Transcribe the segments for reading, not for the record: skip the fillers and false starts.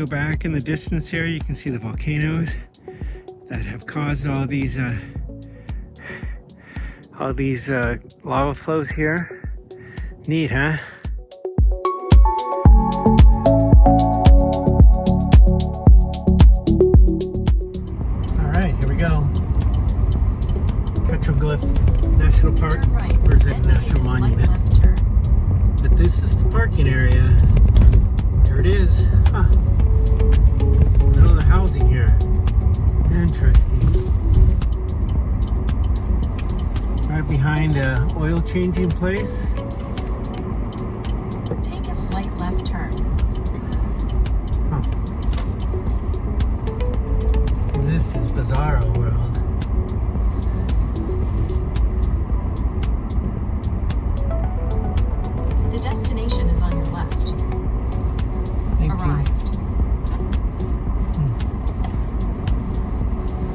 back in the distance here, you can see the volcanoes that have caused all these lava flows here. Neat, huh? All right, here we go. Petroglyph National Park, or is it a national monument? But this is the parking area. There it is. Huh. Middle of the housing here. Interesting. Right behind a oil changing place. Take a slight left turn. Huh. This is Bizarro World. The destination is on your left. Arrived.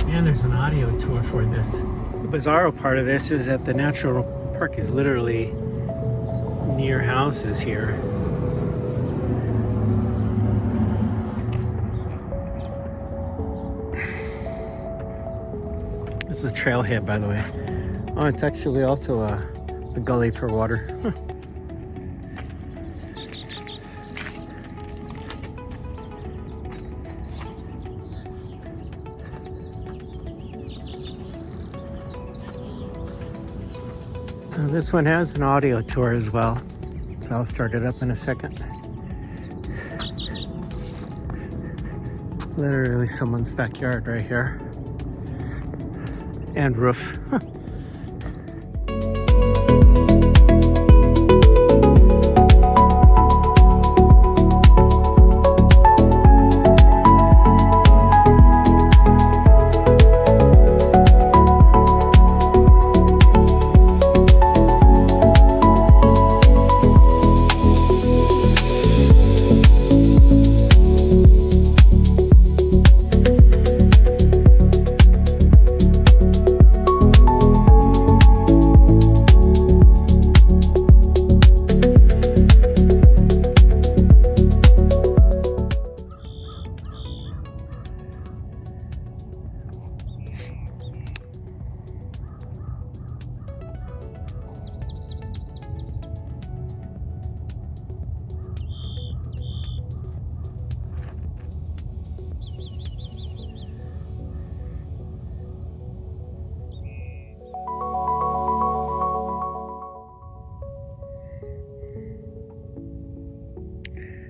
And there's an audio tour for this. The bizarro part of this is that the natural park is literally near houses here. This is a trailhead, by the way. Oh, it's actually also a gully for water. Huh. This one has an audio tour as well, so I'll start it up in a second. Literally someone's backyard right here. And roof.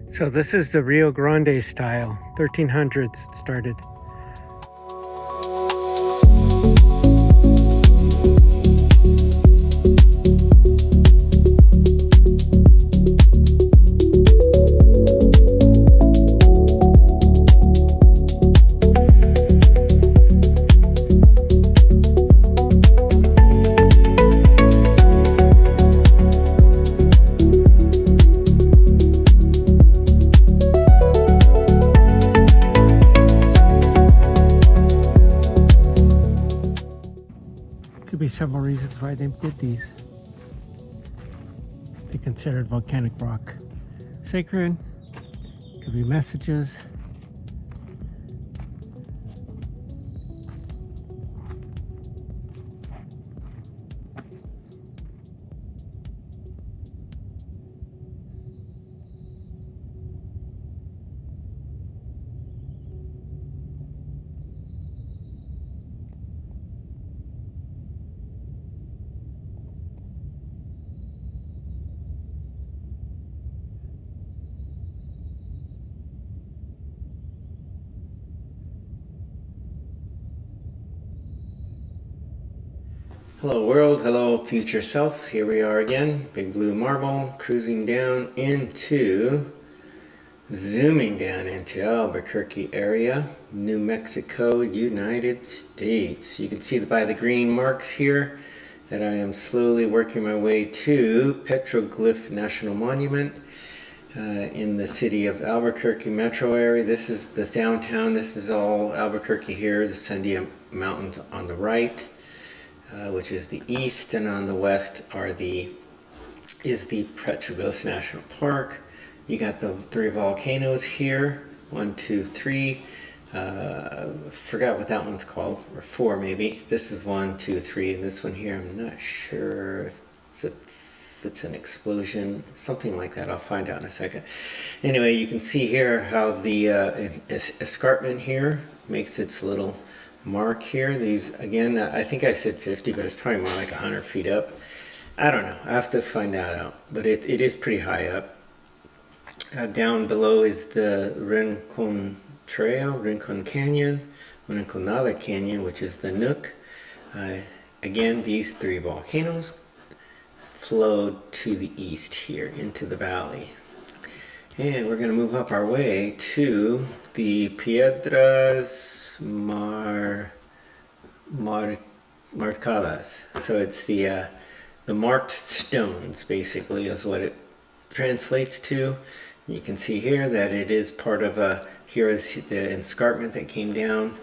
So this is the Rio Grande style, 1300s it started. Could be several reasons why they did these. They considered volcanic rock sacred. Could be messages. Hello world, hello future self. Here we are again, Big Blue Marble, cruising down into, zooming down into Albuquerque area, New Mexico, United States. You can see by the green marks here that I am slowly working my way to Petroglyph National Monument in the city of Albuquerque metro area. This is the downtown, this is all Albuquerque here, the Sandia Mountains on the right. Which is the east, and on the west is the Petroglyph National Park. You got the three volcanoes here 1, 2, 3. Forgot what that one's called, or 4 maybe. This is 1, 2, 3, and this one here, I'm not sure if it's an explosion, something like that. I'll find out in a second. Anyway, you can see here how the escarpment here makes its little mark here. These, again, I think I said 50, but it's probably more like 100 feet up. I don't know. I have to find that out, but it is pretty high up. Down below is the Rincon Trail, Rincon Canyon, Rinconada Canyon, which is the Nook. Again, these 3 volcanoes flowed to the east here into the valley. And we're going to move up our way to the Piedras Marcadas. So it's the marked stones, basically, is what it translates to. You can see here that it is part of here is the escarpment that came down.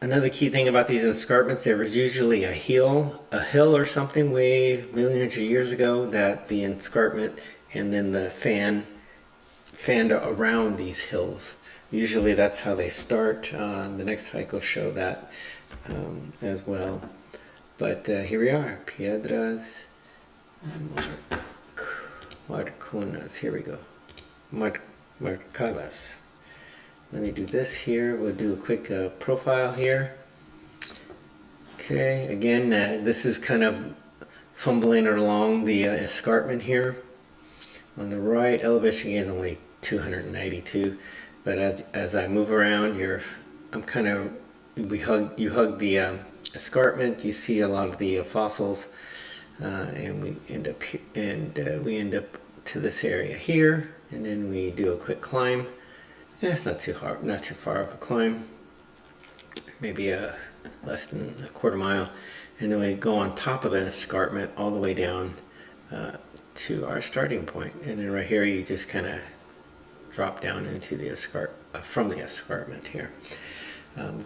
Another key thing about these escarpments, there was usually a hill or something way millions of years ago that the escarpment and then the fanned around these hills. Usually that's how they start. The next hike will show that as well. But here we are, Piedras Marcadas. Here we go, Marcadas. Let me do this here. We'll do a quick profile here. Okay, again, this is kind of fumbling along the escarpment here. On the right, elevation is only 292, but as I move around, you hug the escarpment. You see a lot of the fossils, and we end up to this area here, and then we do a quick climb. Yeah, it's not too hard, not too far of a climb, maybe less than a quarter mile, and then we go on top of the escarpment all the way down to our starting point, and then right here you just kind of drop down into the from the escarpment here.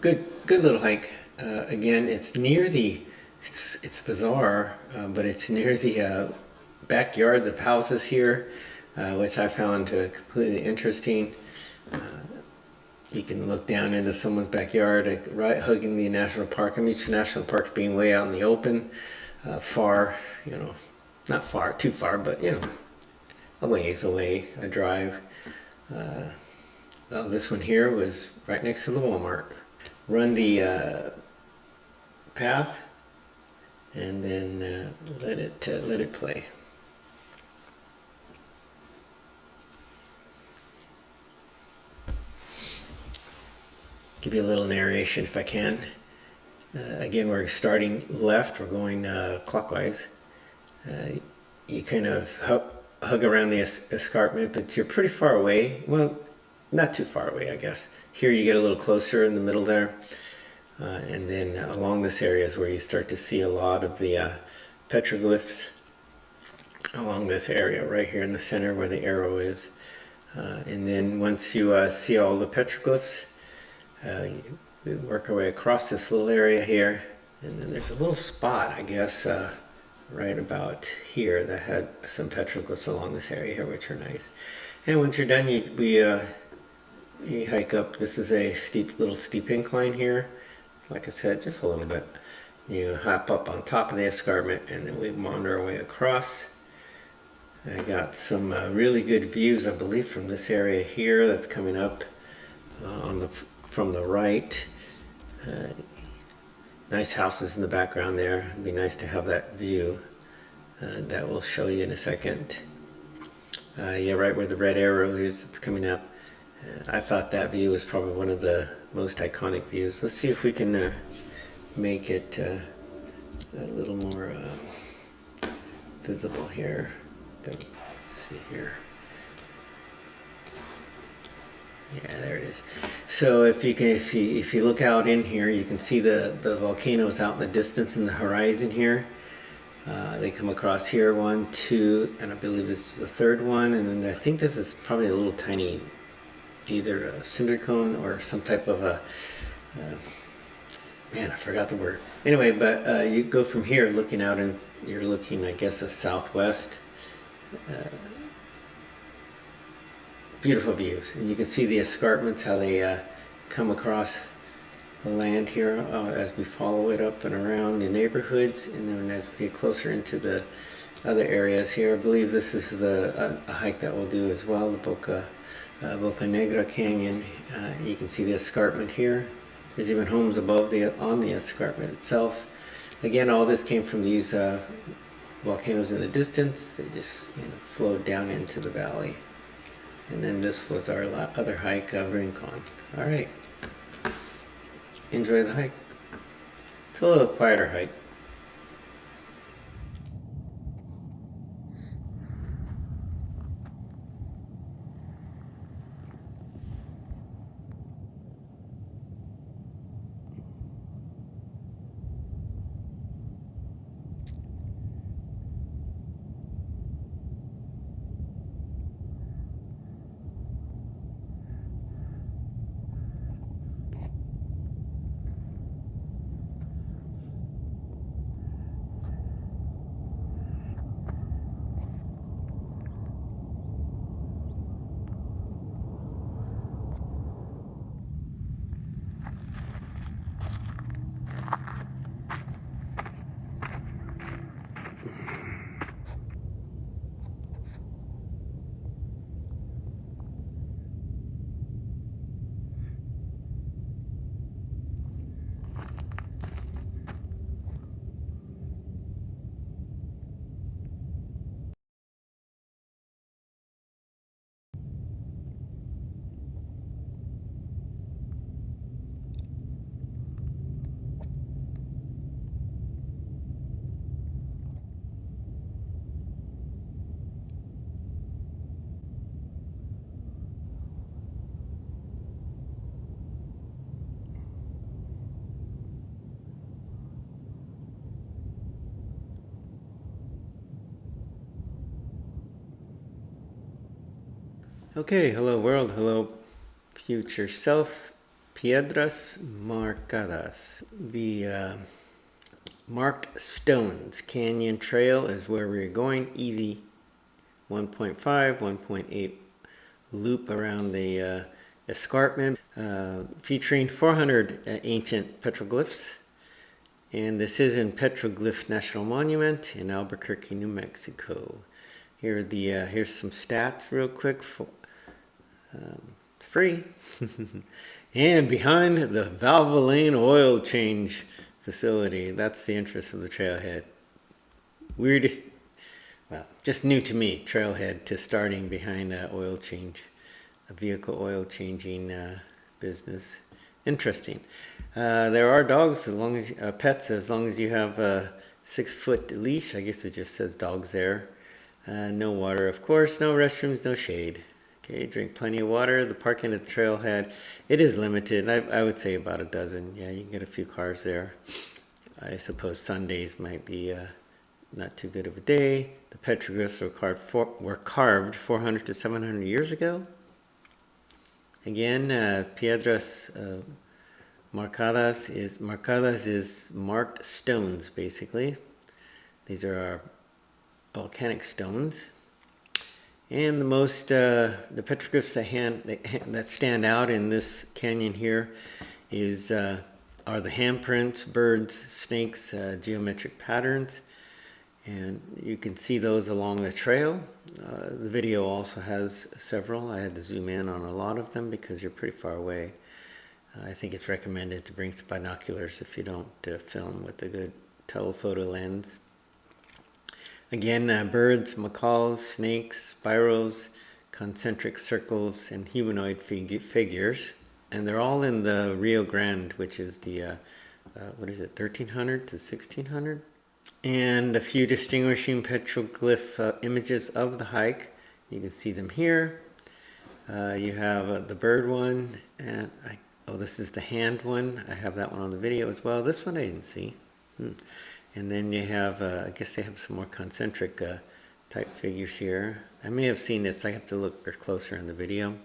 Good little hike. Again, it's near the it's bizarre, but it's near the backyards of houses here, which I found completely interesting. You can look down into someone's backyard, right hugging the national park. I mean, each national park being way out in the open, far, not far, too far, but a ways away, a drive. Well, this one here was right next to the Walmart. Run the path, and then let it play. Give you a little narration if I can. Again, we're starting left, we're going clockwise. You kind of hug around the escarpment, but you're pretty far away. Well, not too far away, I guess. Here you get a little closer in the middle there. And then along this area is where you start to see a lot of the petroglyphs along this area, right here in the center where the arrow is. And then once you see all the petroglyphs, we work our way across this little area here, and then there's a little spot, I guess, right about here that had some petroglyphs along this area here, which are nice. And once you're done, you hike up. This is a little steep incline here. Like I said, just a little bit. You hop up on top of the escarpment, and then we wander our way across. I got some really good views, I believe, from this area here that's coming up from the right. Nice houses in the background there. It'd be nice to have that view. That we'll show you in a second. Yeah, right where the red arrow is, that's coming up. I thought that view was probably one of the most iconic views. Let's see if we can make it a little more visible here. Let's see here. Yeah, there it is. So if you look out in here, you can see the volcanoes out in the distance in the horizon here. They come across here, 1, 2, and I believe this is the third one. And then I think this is probably a little tiny, either a cinder cone or some type of a, man, I forgot the word. Anyway, but you go from here looking out, and you're looking, I guess, a southwest. beautiful views. And you can see the escarpments, how they come across the land here as we follow it up and around the neighborhoods. And then as we get closer into the other areas here, I believe this is the a hike that we'll do as well, the Boca Negra Canyon. You can see the escarpment here. There's even homes above on the escarpment itself. Again, all this came from these volcanoes in the distance. They just flowed down into the valley. And then this was our other hike, Rincon. All right, enjoy the hike. It's a little quieter hike. Okay, hello world, hello future self. Piedras Marcadas. The Marked Stones Canyon Trail is where we're going. Easy 1.5, 1.8 loop around the escarpment, featuring 400 ancient petroglyphs. And this is in Petroglyph National Monument in Albuquerque, New Mexico. Here here's some stats real quick. Free. And behind the Valvoline oil change facility. That's the entrance of the trailhead. Weirdest, well, just new to me, trailhead, to starting behind a vehicle oil changing business. Interesting. There are dogs, as long as pets, as long as you have a 6-foot leash. I guess it just says dogs there. No water, of course. No restrooms, no shade. Okay, drink plenty of water. The parking at the trailhead, it is limited. I would say about a dozen. Yeah, you can get a few cars there. I suppose Sundays might be not too good of a day. The petroglyphs were carved 400 to 700 years ago. Again, Piedras Marcadas is marked stones, basically. These are our volcanic stones. And the petroglyphs that stand out in this canyon here are the handprints, birds, snakes, geometric patterns, and you can see those along the trail. The video also has several. I had to zoom in on a lot of them because you're pretty far away. I think it's recommended to bring some binoculars if you don't film with a good telephoto lens. Again, birds, macaws, snakes, spirals, concentric circles, and humanoid figures. And they're all in the Rio Grande, which is the, 1300 to 1600? And a few distinguishing petroglyph images of the hike. You can see them here. You have the bird one, and this is the hand one. I have that one on the video as well. This one I didn't see. And then you have, I guess they have some more concentric type figures here. I may have seen this. I have to look closer in the video.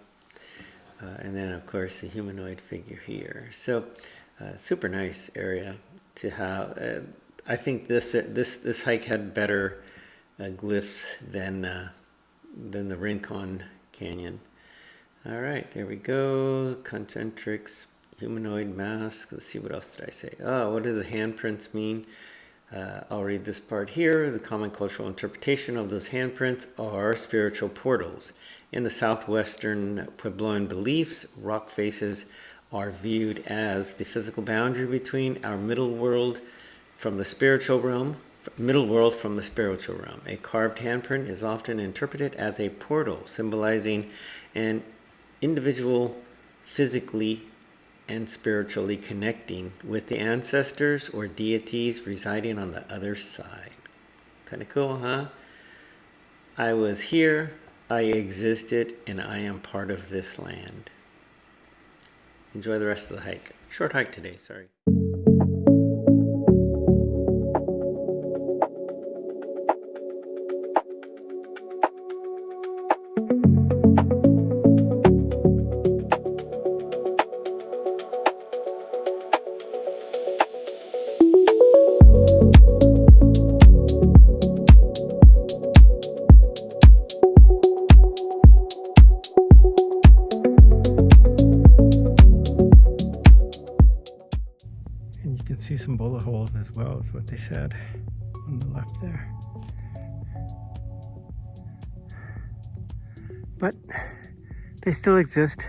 And then, of course, the humanoid figure here. So, super nice area to have. I think this hike had better glyphs than the Rincon Canyon. All right, there we go. Concentric humanoid mask. Let's see, what else did I say? Oh, what do the handprints mean? I'll read this part here. The common cultural interpretation of those handprints are spiritual portals. In the southwestern Puebloan beliefs, rock faces are viewed as the physical boundary between our middle world from the spiritual realm. A carved handprint is often interpreted as a portal, symbolizing an individual physically and spiritually connecting with the ancestors or deities residing on the other side. Kind of cool, huh? I was here, I existed, and I am part of this land. Enjoy the rest of the hike. Short hike today, sorry. See some bullet holes as well, is what they said on the left there. But they still exist.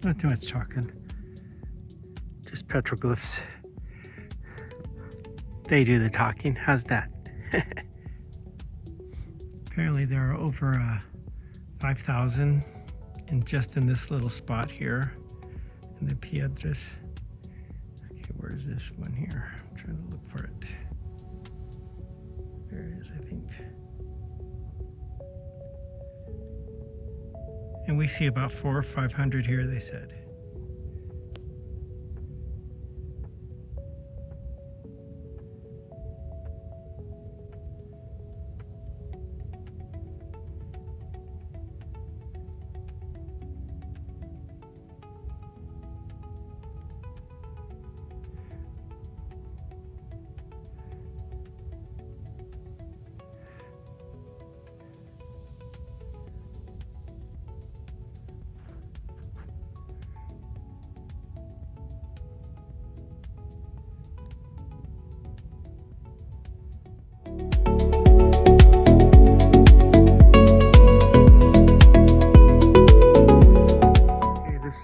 Not too much talking, just petroglyphs. They do the talking. How's that? Apparently there are over 5,000 just in this little spot here in the Piedras. Okay, where's this one here? I'm trying to look for it. There it is, I think. And we see about 400 or 500 here, they said.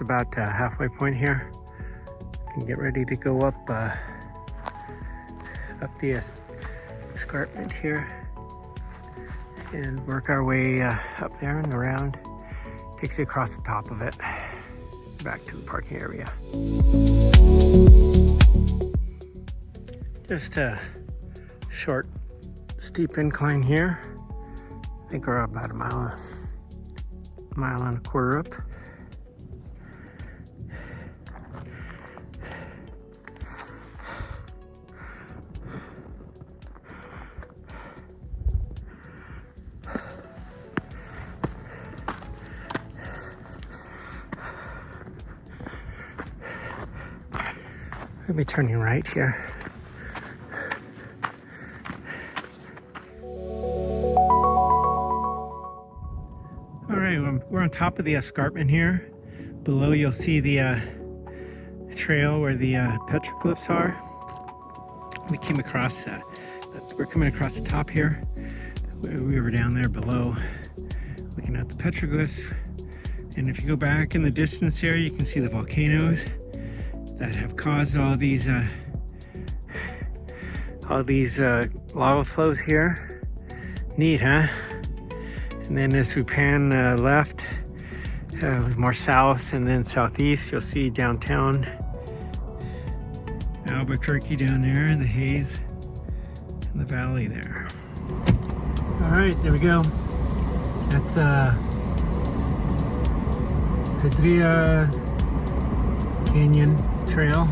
About halfway point here. Can get ready to go up the escarpment here and work our way up there and around. Takes you across the top of it back to the parking area. Just a short steep incline here. I think we're about a mile and a quarter up. We'll be turning right here. All right, we're on top of the escarpment here. Below you'll see the trail where the petroglyphs are. We're coming across the top here. We were down there below looking at the petroglyphs. And if you go back in the distance here, you can see the volcanoes that have caused all these lava flows here. Neat, huh? And then as we pan left, more south and then southeast, you'll see downtown Albuquerque down there in the haze in the valley there. All right, there we go. That's Piedras Canyon Trail.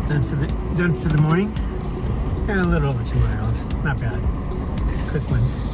Done for the morning. Yeah, a little over 2 miles. Not bad. Quick one.